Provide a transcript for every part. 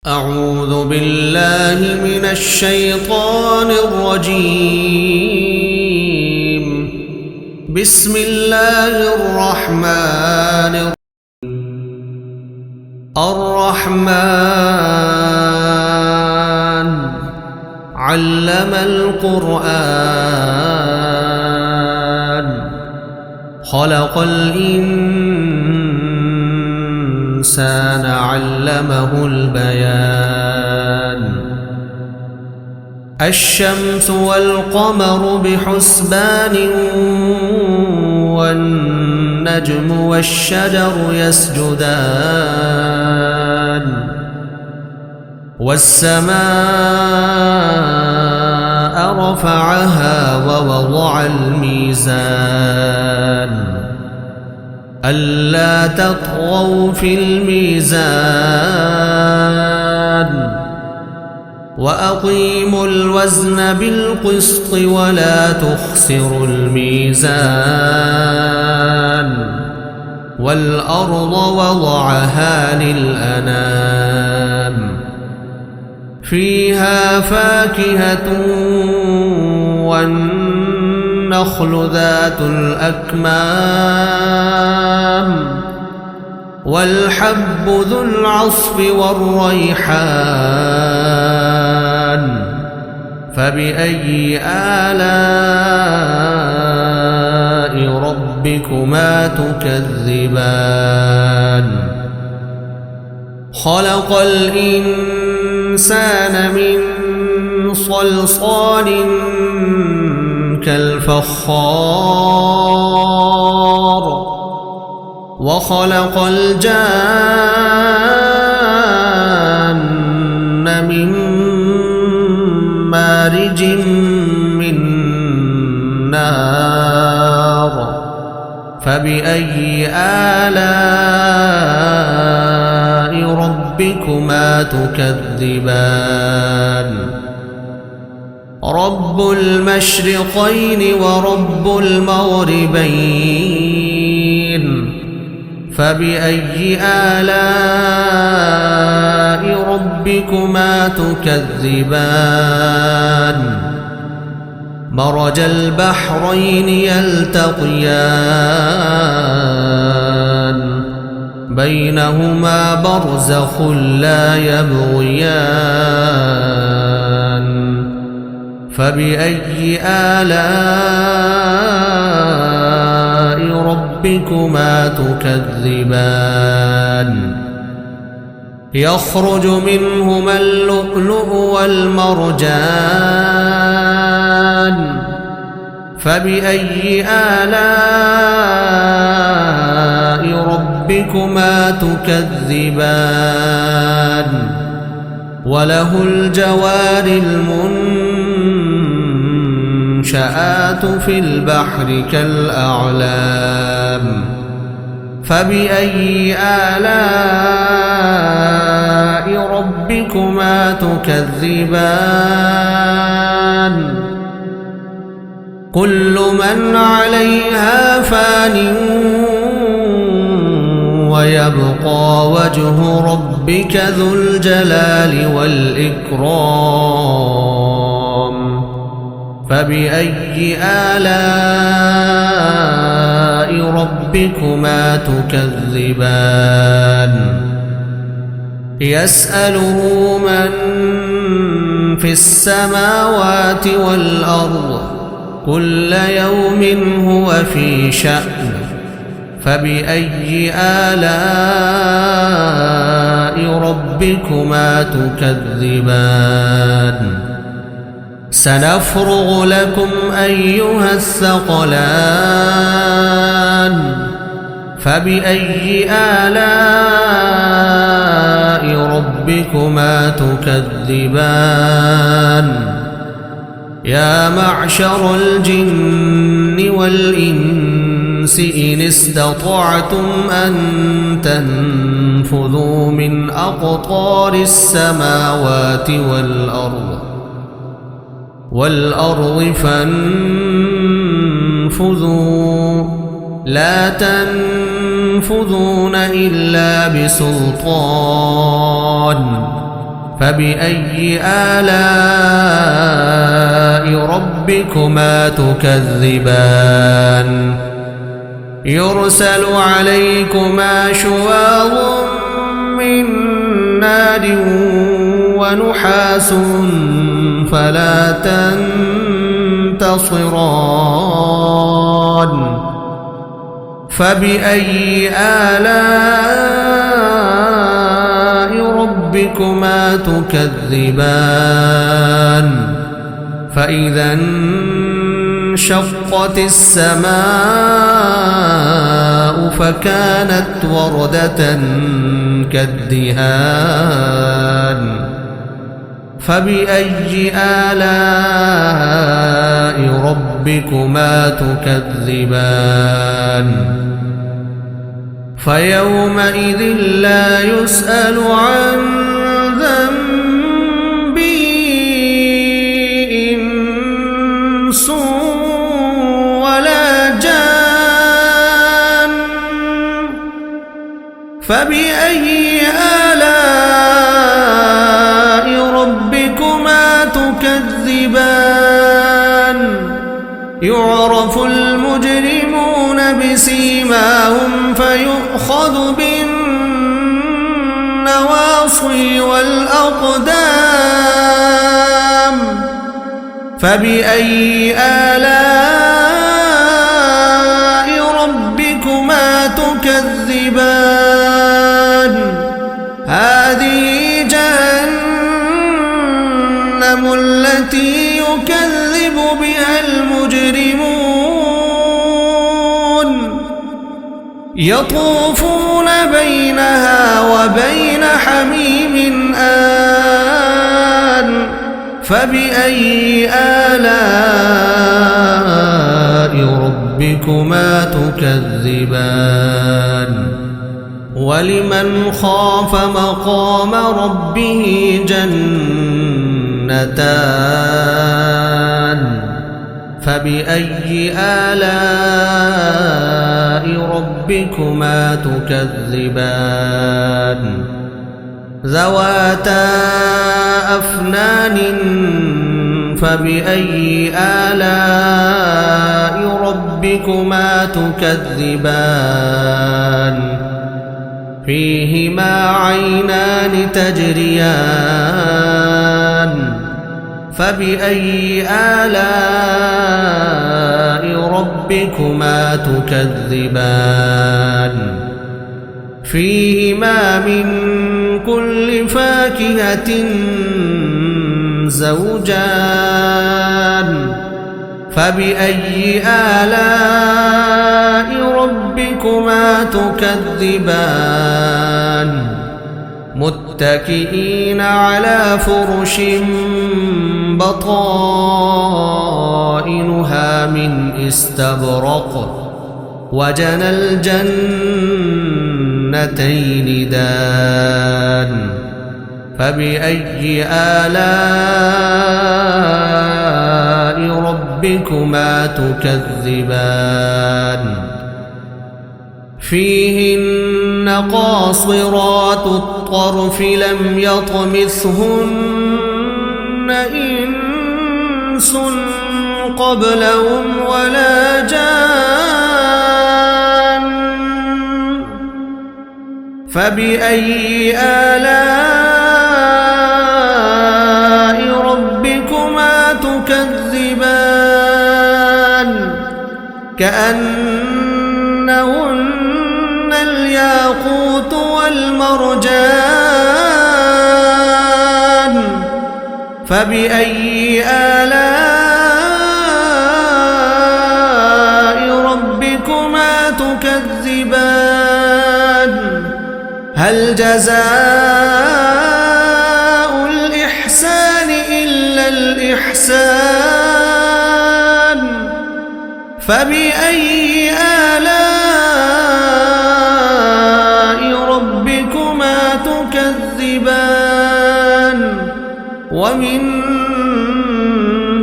أعوذ بالله من الشيطان الرجيم. بسم الله الرحمن الرحمن علم القرآن خلق الإنسان علمه البيان. الشمس والقمر بحسبان والنجم والشجر يسجدان والسماء رفعها ووضع الميزان ألا تطغوا في الميزان وأقيموا الوزن بالقسط ولا تخسروا الميزان والأرض وضعها للأنام فيها فاكهة والنخل ذات الأكمام والحب ذو العصف والريحان فبأي آلاء ربكما تكذبان. خلق الإنسان من صلصال كالفخار وخلق الجان من مارج من نار فبأي آلاء ربكما تكذبان. رب المشرقين ورب المغربين فبأي آلاء ربكما تكذبان. مرج البحرين يلتقيان بينهما برزخ لا يبغيان فبأي آلاء ربكما تكذبان. يخرج منهما اللؤلؤ والمرجان فبأي آلاء ربكما تكذبان. وله الجوار المنشآت في البحر كالأعلام فبأي آلاء ربكما تكذبان. كل من عليها فان ويبقى وجه ربك ذو الجلال والإكرام فبأي آلاء ربكما تكذبان. يسأله من في السماوات والأرض كل يوم هو في شأن فبأي آلاء ربكما تكذبان. سنفرغ لكم أيها الثقلان فبأي آلاء ربكما تكذبان. يا معشر الجن والإنس إن استطعتم أن تنفذوا من أقطار السماوات والأرض فانفذوا لا تنفذون إلا بسلطان فبأي آلاء ربكما تكذبان يرسل عليكما شواظ من نار ونحاس فلا تنتصران فبأي آلاء ربكما تكذبان فإذا انشقت السماء فكانت وردة كالدهان فبأي آلاء ربكما تكذبان فيومئذ لا يسأل عن ذنبه إنس ولا جان فبأي آلاء ربكما تكذبان يعرف المجرمون بسيماهم فيؤخذ بالنواصي والأقدام فبأي آلاء ربكما تكذبان هذه جهنم التي يكذب بها المجرمون يطوفون بينها وبين حميم آن فبأي آلاء ربكما تكذبان ولمن خاف مقام ربه جنتان فبأي آلاء ربكما تكذبان ذواتا أفنان فبأي آلاء ربكما تكذبان فيهما عينان تجريان فبأي آلاء ربكما تكذبان فيهما من كل فاكهة زوجان فبأي آلاء ربكما تكذبان متكئين على فرش بطائنها من استبرق وجنى الجنتين دان فبأي آلاء ربكما تكذبان فيهن قاصرات الطرف لم يطمثهن إنس قبلهم ولا جان فبأي آلاء ربكما تكذبان كأنهن الياقوت والمرجان فبأي آلاء ربكما تكذبان هل جزاء الإحسان إلا الإحسان فبأي آلاء ربكما تكذبان ومن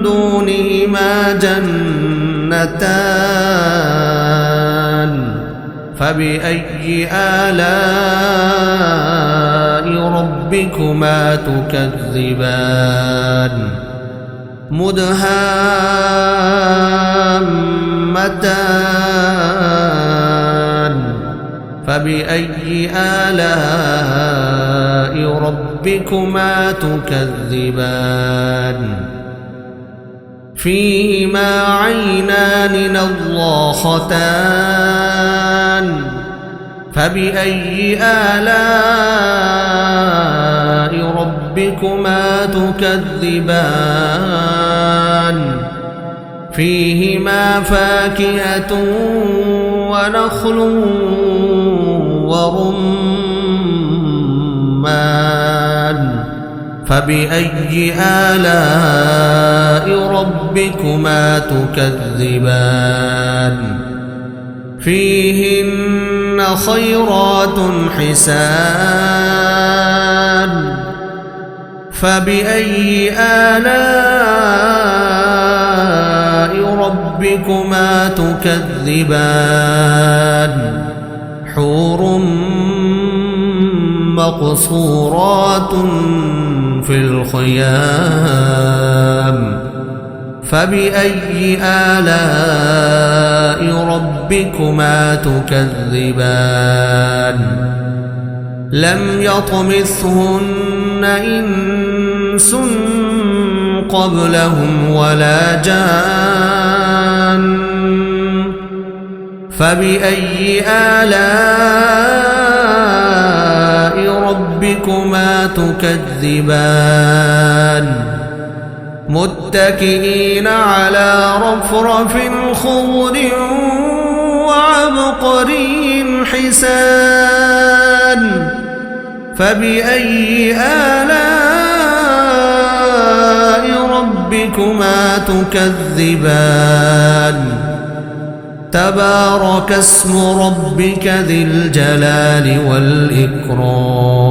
دونهما جنتان فبأي آلاء ربكما تكذبان مدهامتان فبأي آلاء ربكما تكذبان فيهما عينان نضاختان فبأي آلاء ربكما تكذبان فيهما فاكهة ونخل ورمان فبأي آلاء ربكما تكذبان فيهن خيرات حسان فبأي آلاء ربكما تكذبان حور مقصورات في الخيام فبأي آلاء ربكما تكذبان لم يطمثهن إنس قبلهم ولا جان فبأي آلاء ربكما تكذبان متكئين على رفرف خضر وعبقري حسان فبأي آلاء ربكما تكذبان تبارك اسم ربك ذي الجلال والإكرام